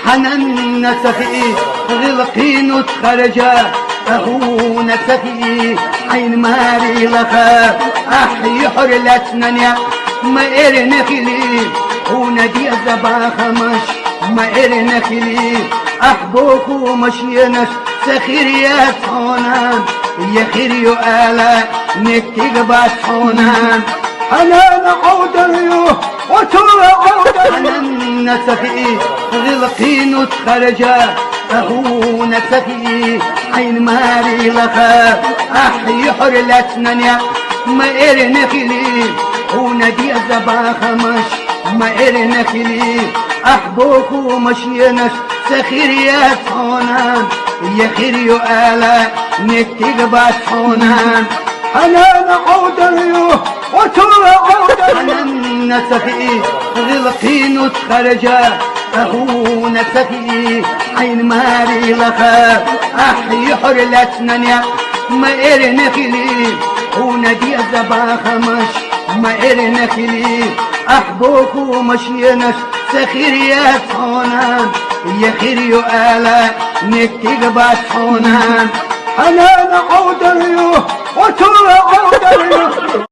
حنان نسخي غلقين وتخرجا أهو نسخي عين ماري لخا أحي حرلتنا ما إرنخلي وندي الزباخ مش ما إرنخلي أحبوك ومشينش سخير يا صونان يا خير يؤالا نكتق باسحونان حنان عودريو وطول عودريو حنان نسخي غلقين وتخرجا أهو نسخي عين ماري لخا أحي حرلتنا ما إرنخلي وندي الزباخ مش ما إرنخلي أحبوك ومشينش سخير يا صونان يا خير يؤالا نكتق باسحونان حنان عودريو وطول عودريو حنان نسخي غلقين وتخرجا أهو نسخي عين ماري لخا أحي حرلتنا ما إرنخلي وندي الزباخ مش ما إرنخلي أحبوك ومشينش سخير يا صونان يا خير يؤالا نكتق باسحونان حنان عودريو وطول عودريو